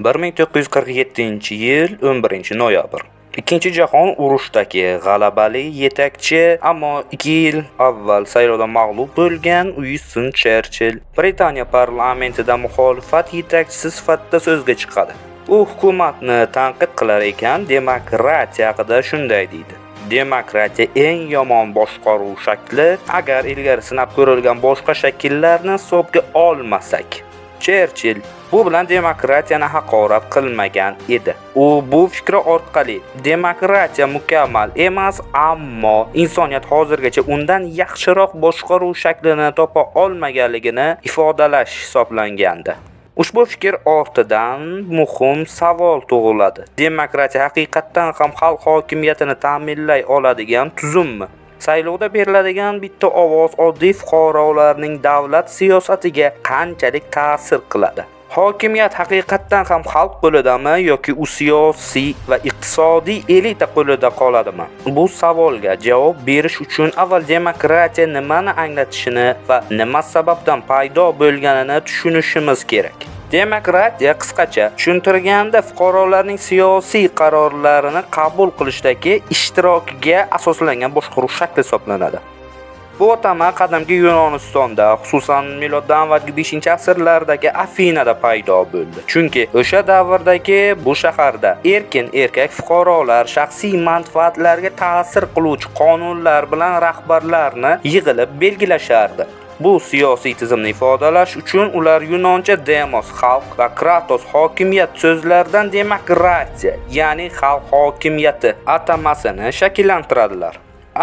1947-yil 11-noyabr. Ikkinchi jahon urushidagi g'alabali yetakchi, ammo 2 yil avval saylovda mag'lub bo'lgan Winston Cherchill Britaniya parlamentida muxolifat yetakchisi sifatida so'zga chiqadi. U hukumatni tanqid qilar ekan, demokratiya haqida shunday deydi: Demokratiya eng yomon boshqaruv shakli agar ilgari sinab ko'rilgan boshqa shakllarni hisobga olmasak. Cherchill bu bilan demokratiyani haqorat qilmagan edi. U bu fikri orqali demokratiya mukammal emas, ammo insoniyat hozirgacha undan yaxshiroq boshqaruv shaklini topa olmaganligini ifodalash hisoblangandi. Ushbu fikr ortidan muhim savol tug'iladi. Demokratiya haqiqatan ham xalq hokimiyatini ta'minlay oladigan tuzummi? Saylovda beriladigan bitta ovoz oddiy fuqarolarning davlat siyosatiga qanchalik ta'sir qiladi? Hokimiyat haqiqatan ham xalq qo'lidami yoki u siyosiy va iqtisodiy elita qo'lida qoladimi? Bu savolga javob berish uchun avval demokratiya nimani anglatishini va nima sababdan paydo bo'lganini tushunishimiz kerak. Demokratiya qisqacha tushuntirganda fuqarolarning siyosiy qarorlarini qabul qilishdagi ishtirokiga asoslangan boshqaruv shakli hisoblanadi. Bu atama qadimgi Yunonistonda, xususan miloddan avvalgi 5-asrlardagi Afinada paydo bo'ldi. Chunki o'sha davrdagi bu shaharda erkin erkak fuqarolar shaxsiy manfaatlarga ta'sir qiluvchi qonunlar bilan rahbarlarni yig'ilib belgilashardi. Bu siyosiy tizimni ifodalash uchun ular yunoncha demos xalq va kratos hokimiyat so'zlaridan demokratiya, ya'ni xalq hokimiyati atamasini shakllantiradilar.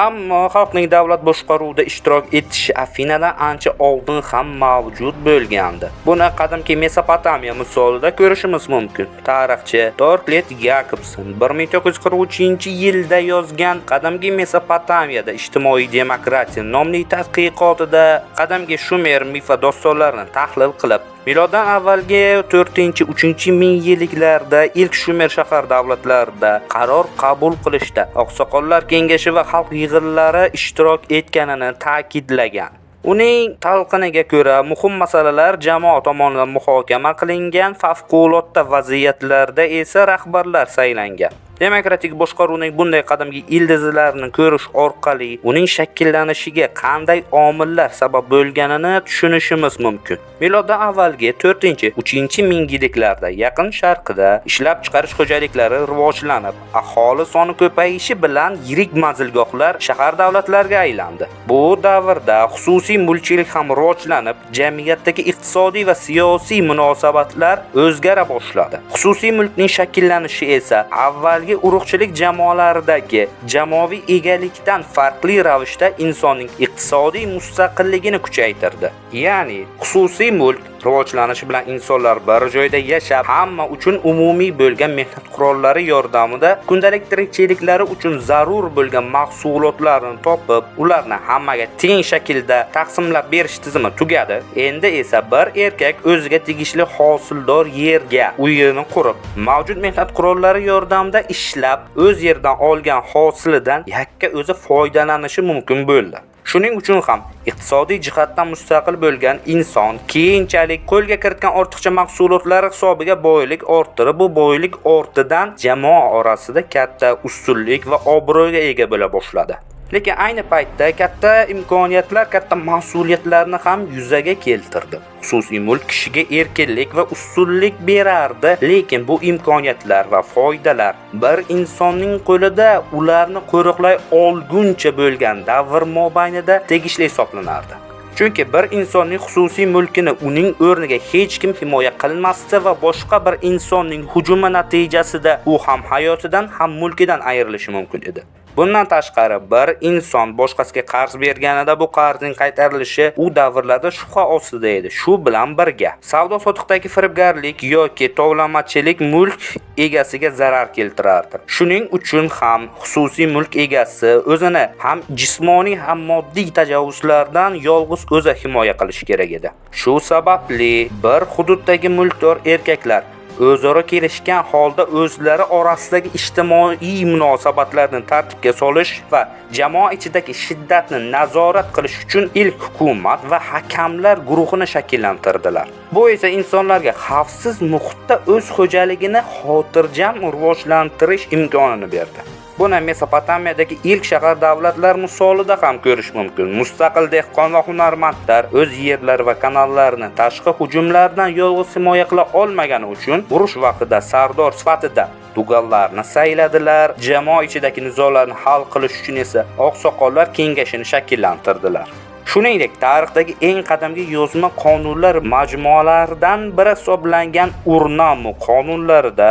Ammo xalqning davlat boshqaruvida ishtirok etishi Afinadan ancha oldin ham mavjud bo'lgandi. Buni qadimki Mesopotamiya misolida ko'rishimiz mumkin. Tarixchi Torklet Jakobson 1943-yilda yozgan Qadimgi Mesopotamiyada ijtimoiy demokratiya nomli tadqiqotida qadimgi Shumer mif va dostonlarini tahlil qilib, miloddan avvalgi 4-3 mingyilliklarda ilk Shumer shahar davlatlarida qaror qabul qilishda oqsoqollar kengashi va xalq yig'inlari ishtirok etganini ta'kidlagan. Uning talqiniga ko'ra, muhim masalalar jamoat tomonidan muhokama qilingan, favqulodda vaziyatlarda esa rahbarlar saylangan. Demokratik boshqaruvning bunday qadimgi ildizlarini ko'rish orqali uning shakllanishiga qanday omillar sabab bo'lganini tushunishimiz mumkin. Miloddan avvalgi 4-3 mingyilliklarda Yaqin Sharqda ishlab chiqarish xo'jaliklari rivojlanib, aholi soni ko'payishi bilan yirik manzilgohlar shahar davlatlarga aylandi. Bu davrda xususiy mulkchilik ham rivojlanib, jamiyatdagi iqtisodiy va siyosiy munosabatlar o'zgara boshladi. Xususiy mulkning shakllanishi esa avvalgi urug'chilik jamoalaridagi jamoaviy egalikdan farqli ravishda insonning iqtisodiy mustaqilligini kuchaytirdi. Ya'ni xususiy mulk rivojlanishi bilan insonlar bir joyda yashab, hamma uchun umumiy bo'lgan mehnat qurollari yordamida kundalik tirikchiliklari uchun zarur bo'lgan mahsulotlarni topib, ularni hammaga teng shaklda taqsimlab berish tizimi tugadi. Endi esa bir erkak o'ziga tegishli hosildor yerga uyini qurib, mavjud mehnat qurollari yordamida ishlab, o'z yerdan olgan hosilidan yakka o'zi foydalanishi mumkin bo'ldi. Shuning uchun ham iqtisodiy jihatdan mustaqil bo'lgan inson keyinchalik qo'lga kiritgan ortiqcha mahsulotlar hisobiga boylik orttirib, bu boylik ortidan jamoa orasida katta ustunlik va obro'ga ega bo'la boshladi. Lekin ayni paytda katta imkoniyatlar, katta mas'uliyatlarni ham yuzaga keltirdi. Xususiy mulk kishiga erkinlik va ustunlik berardi, lekin bu imkoniyatlar va foydalar bir insonning qo'lida ularni qo'riqlay olguncha bo'lgan davr mobaynida tegishli hisoblanardi. Chunki bir insonning xususiy mulkini uning o'rniga hech kim himoya qilmasdi va boshqa bir insonning hujumi natijasida u ham hayotidan ham mulkidan ayrilishi mumkin edi. Bundan tashqari, bir inson boshqasiga qarz berganida bu qarzning qaytarilishi u davrlarda shubha ostida edi. Shu bilan birga, savdo-sotiqdagi firibgarlik yoki tovlamachilik mulk egasiga zarar keltirardi. Shuning uchun ham xususiy mulk egasi o'zini ham jismoniy ham moddiy tajovuzlardan yolg'iz o'zi himoya qilish kerak edi. Shu sababli bir hududdagi mulkdor erkaklar o'zaro kelishgan holda o'zlari orasidagi ijtimoiy munosabatlarni tartibga solish va jamoa ichidagi shiddatni nazorat qilish uchun ilk hukumat va hakamlar guruhini shakllantirdilar. Bu esa insonlarga xavfsiz muhitda o'z xo'jaligini xotirjam rivojlantirish imkonini berdi. Buni Mesopotamiyadagi ilk shahar davlatlar misolida ham ko'rish mumkin. Mustaqil dehqon va hunarmandlar o'z yerlari va kanallarini tashqi hujumlardan yolg'iz himoya qila olmagani uchun urush vaqtida sardor sifatida dugallarni sayladilar. Jamoa ichidagi nizolarni hal qilish uchun esa oqsoqollar kengashini shakllantirdilar. Shuningdek, tarixdagi eng qadimgi yozma qonunlar majmualaridan biri hisoblangan Urnamu qonunlarida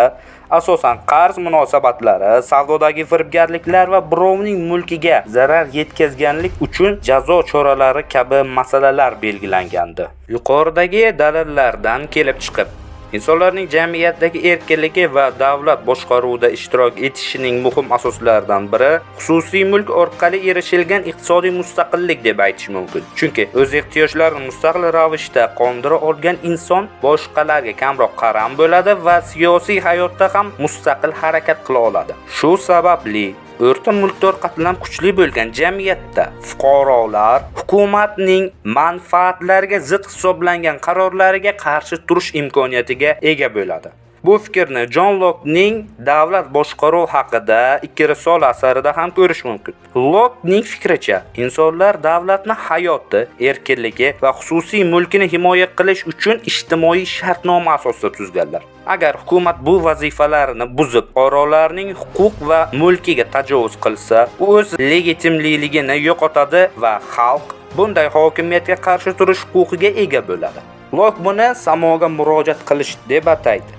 asosan qarz munosabatlari, savdodagi firibgarliklar va birovning mulkiga zarar yetkazganlik uchun jazo choralari kabi masalalar belgilangandi. Yuqoridagi dalillardan kelib chiqib, insonlarning jamiyatdagi erkinligi va davlat boshqaruvida ishtirok etishining muhim asoslaridan biri xususiy mulk orqali erishilgan iqtisodiy mustaqillik deb aytish mumkin. Chunki o'z ehtiyojlarini mustaqil ravishda qondira olgan inson boshqalarga kamroq qaram bo'ladi va siyosiy hayotda ham mustaqil harakat qila oladi. Shu sababli o'rta mulkdor qatlam kuchli bo'lgan jamiyatda fuqarolar hukumatning manfaatlariga zid hisoblangan qarorlariga qarshi turish imkoniyatiga ega bo'ladi. Bu fikrni John Locke'ning Davlat boshqaruv haqida 2 risola asarida ham ko'rish mumkin. Locke'ning fikricha, insonlar davlatni hayoti, erkinligi va xususiy mulkini himoya qilish uchun ijtimoiy shartnoma asosida tuzganlar. Agar hukumat bu vazifalarni buzib, fuqarolarning huquq va mulkiga tajovuz qilsa, u o'z legitimliligini yo'qotadi va xalq bunday hokimiyatga qarshi turish huquqiga ega bo'ladi. Locke buni samoga murojaat qilish deb ataydi.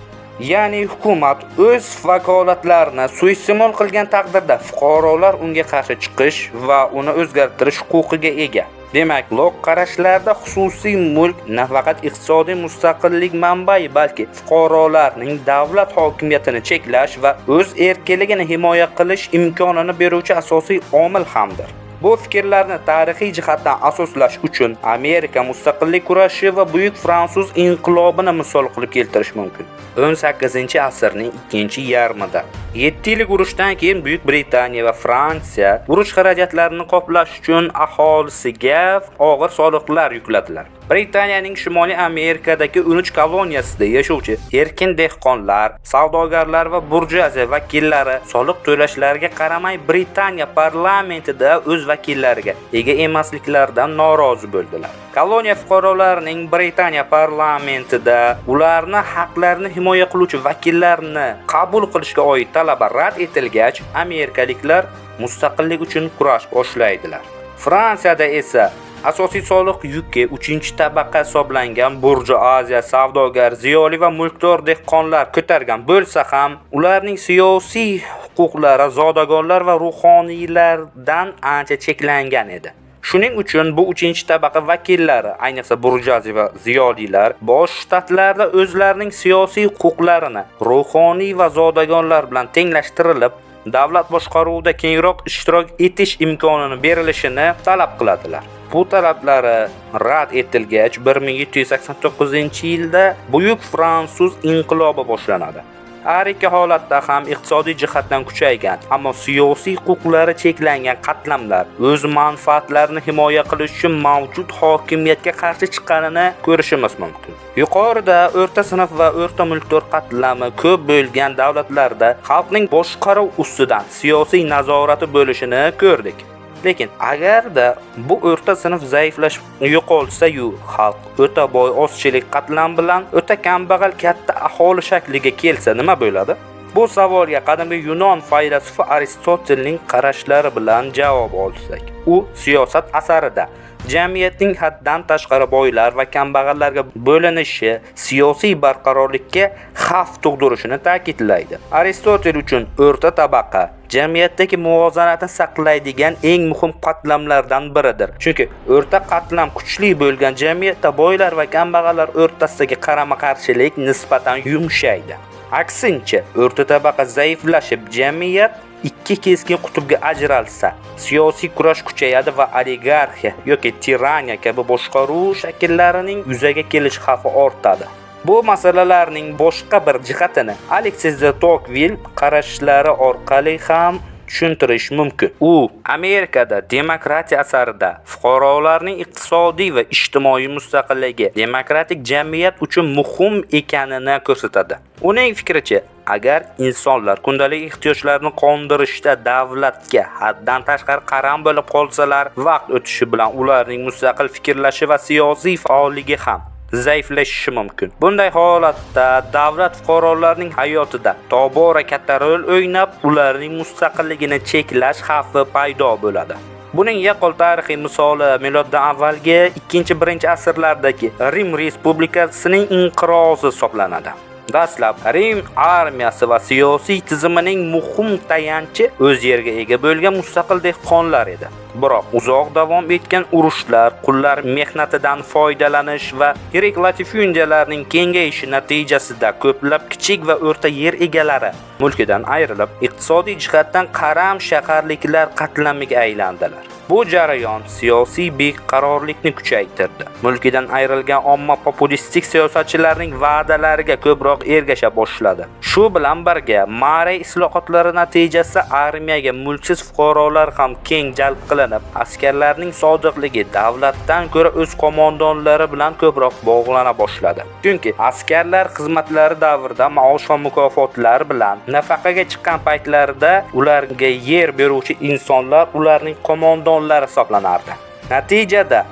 Ya'ni hukumat o'z vakolatlarini suiiste'mol qilgan taqdirda fuqarolar unga qarshi chiqish va uni o'zgartirish huquqiga ega. Demak, Locke qarashlarida xususiy mulk nafaqat iqtisodiy mustaqillik manbai, balki fuqarolarning davlat hokimiyatini cheklash va o'z erkinligini himoya qilish imkonini beruvchi asosiy omil hamdir. Bu fikrlarni tarixiy jihatdan asoslash uchun Amerika mustaqillik kurashi va buyuk fransuz inqilobini misol qilib keltirish mumkin. 18-asrning ikkinchi yarmida 7 yillik urushdan keyin Buyuk Britaniya va Fransiya urush xarajatlarini qoplash uchun aholisiga og'ir soliqlar yukladilar. Britaniyaning Shimoliy Amerikadagi 13 koloniyasida yashovchi erkin dehqonlar, savdogarlar va burjuaziya vakillari soliq to'lashlariga qaramay Britaniya parlamentida o'z vakillariga ega emasliklaridan norozi bo'ldilar. Koloniya fuqarolarining Britaniya parlamentida ularni haqlarini himoya qiluvchi vakillarni qabul qilishga oid talab rad etilgach, amerikaliklar mustaqillik uchun kurash boshlaydilar. Fransiyada esa asosiy soliq yuki 3-tabaqa hisoblangan burjuaziya, savdogar, ziyoli va mulkdor dehqonlar ko'targan bo'lsa ham, ularning siyosiy huquqlari zodagonlar va ruhoniylardan ancha cheklangan edi. Shuning uchun bu 3-tabaqa vakillari, ayniqsa burjuaziya va ziyolilar, bosh shtatlarda o'zlarining siyosiy huquqlarini ruhoniy va zodagonlar bilan tenglashtirilib, davlat boshqaruvida kengroq ishtirok etish imkonini berilishini talab qiladilar. Bu talablari rad etilgach, 1789-yilda Buyuk fransuz inqilobi boshlanadi. Har ikki holatda ham iqtisodiy jihatdan kuchaygan, ammo siyosiy huquqlari cheklangan qatlamlar o'z manfaatlarini himoya qilish uchun mavjud hokimiyatga qarshi chiqqanini ko'rishimiz mumkin. Yuqorida o'rta sinf va o'rta mulkdor qatlami ko'p bo'lgan davlatlarda xalqning boshqaruv ustidan siyosiy nazorati bo'lishini ko'rdik. Lekin agarda bu o'rta sinf zaiflashib yo'qolsa-yu, xalq o'ta boy ozchilik qatlam bilan o'ta kambag'al katta aholi shakliga kelsa nima bo'ladi? Bu savolga qadimgi Yunon faylasufi Aristotelning qarashlari bilan javob olsak, u siyosat asarida jamiyatning haddan tashqari boylar va kambag'allarga bo'linishi siyosiy barqarorlikka xavf tug'dirishini ta'kidlaydi. Aristotel uchun o'rta tabaqa jamiyatdagi muvozanatni saqlaydigan eng muhim qatlamlardan biridir. Chunki o'rta qatlam kuchli bo'lgan jamiyatda boylar va kambag'allar o'rtasidagi qarama-qarshilik nisbatan yumshaydi. Aksincha, o'rta tabaqa zaiflashib, jamiyat ikki keskin qutbga ajralsa, siyosiy kurash kuchayadi va oligarxiya yoki tiraniya kabi boshqaruv shakllarining yuzaga kelish xavfi ortadi. Bu masalalarning boshqa bir jihatini Aleksis de Tocqueville qarashlari orqali ham tushuntirish mumkin. U Amerikada demokratiya asarida fuqarolarning iqtisodiy va ijtimoiy mustaqilligi demokratik jamiyat uchun muhim ekanini ko'rsatadi. Uning fikricha, agar insonlar kundalik ehtiyojlarini qondirishda davlatga haddan tashqari qaram bo'lib qolsalar, vaqt o'tishi bilan ularning mustaqil fikrlashi va siyosiy faolligi ham zaiflashishi mumkin. Bunday holatda davlat fuqarolarning hayotida tobora katta rol o'ynab, ularning mustaqilligini cheklash xavfi paydo bo'ladi. Buning yaqqol tarixiy misoli miloddan avvalgi 2-1 asrlardagi Rim respublikasining inqirozi hisoblanadi. Dastlab Rim armiyasi va siyosiy tizimining muhim tayanchi o'z yerga ega bo'lgan mustaqil dehqonlar edi. Biroq uzoq davom etgan urushlar, qullar mehnatidan foydalanish va yirik latifundiyalarning kengayishi natijasida ko'plab kichik va o'rta yer egalari mulkidan ayrilib, iqtisodiy jihatdan qaram shaharliklar qatlamiga aylandilar. Bu jarayon siyosiy beqarorlikni kuchaytirdi. Mulkidan ayrilgan omma populistik siyosatchilarning va'dalariga ko'proq ergasha boshladi. Shu bilan birga Marey islohotlari natijasida armiyaga mulksiz fuqarolar ham keng jalb qilinib, askarlarning sodiqligi davlatdan ko'ra o'z qo'mondonlari bilan ko'proq bog'lana boshladi. Chunki askarlar xizmatlari davrida maosh va mukofotlar bilan nafaqaga chiqqan paytlarida ularga yer beruvchi insonlar ularning qo'mondonlari hisoblanardi. Natijada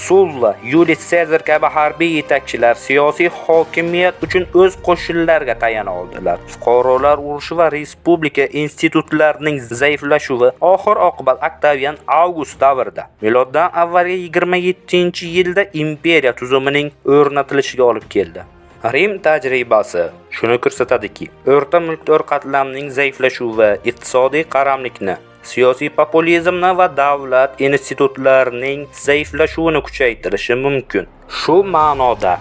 Sulla, Julius Caesar kabi harbiy yetakchilar siyosiy hokimiyat uchun o'z qo'shinlariga tayana oldilar. Fuqarolar urushi va respublika institutlarining zaiflashuvi oxir-oqibat Octavian August davrida miloddan avvalgi 27-yilda imperiya tuzumining o'rnatilishiga olib keldi. Rim tajribasi shuni ko'rsatadiki, o'rta mulkdor qatlamning zaiflashuvi iqtisodiy qaramlikni, siyosiy populizmni va davlat institutlarining zaiflashuvini kuchaytirishi mumkin. Shu ma'noda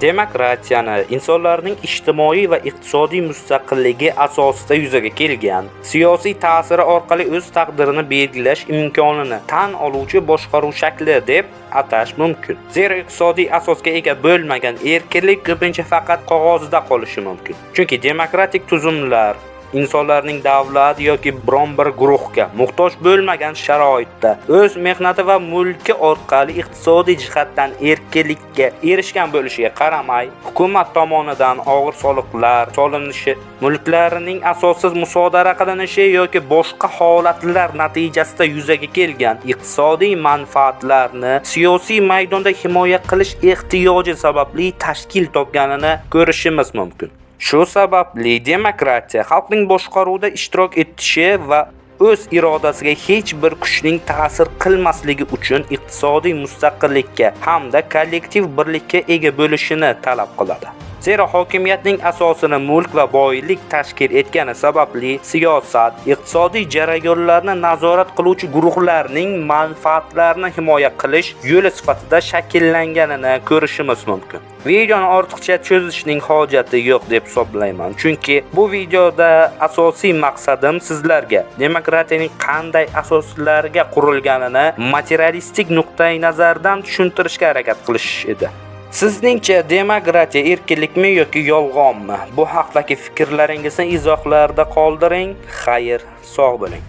demokratiyani insonlarning ijtimoiy va iqtisodiy mustaqilligi asosida yuzaga kelgan, siyosiy ta'siri orqali o'z taqdirini belgilash imkonini tan oluvchi boshqaruv shakli deb atash mumkin. Zero iqtisodiy asosga ega bo'lmagan erkinlik ko'pincha faqat qog'ozda qolishi mumkin. Chunki demokratik tuzumlar insonlarning davlat yoki biron bir guruhga muhtoj bo'lmagan sharoitda o'z mehnati va mulki orqali iqtisodiy jihatdan erkinlikka erishgan bo'lishiga qaramay, hukumat tomonidan og'ir soliqlar solinishi, mulklarining asossiz musodara qilinishi yoki boshqa holatlar natijasida yuzaga kelgan iqtisodiy manfaatlarni siyosiy maydonda himoya qilish ehtiyoji sababli tashkil topganini ko'rishimiz mumkin. Shu sababli demokratiya xalqning boshqaruvda ishtirok etishi va o'z irodasiga hech bir kuchning ta'sir qilmasligi uchun iqtisodiy mustaqillikka hamda kollektiv birlikka ega bo'lishini talab qiladi. Zero hokimiyatning asosini mulk va boylik tashkil etgani sababli siyosat iqtisodiy jarayonlarni nazorat qiluvchi guruhlarning manfaatlarini himoya qilish yo'li sifatida shakllanganini ko'rishimiz mumkin. Videoni ortiqcha cho'zishning hojati yo'q deb hisoblayman. Chunki bu videoda asosiy maqsadim sizlarga demokratiyaning qanday asoslarga qurilganini materialistik nuqtai nazardan tushuntirishga harakat qilish edi. Sizningcha demokratiya erkinlikmi yoki yolg'onmi? Bu haqdagi fikrlaringizni izohlarda qoldiring. Xayr, sog' bo'ling.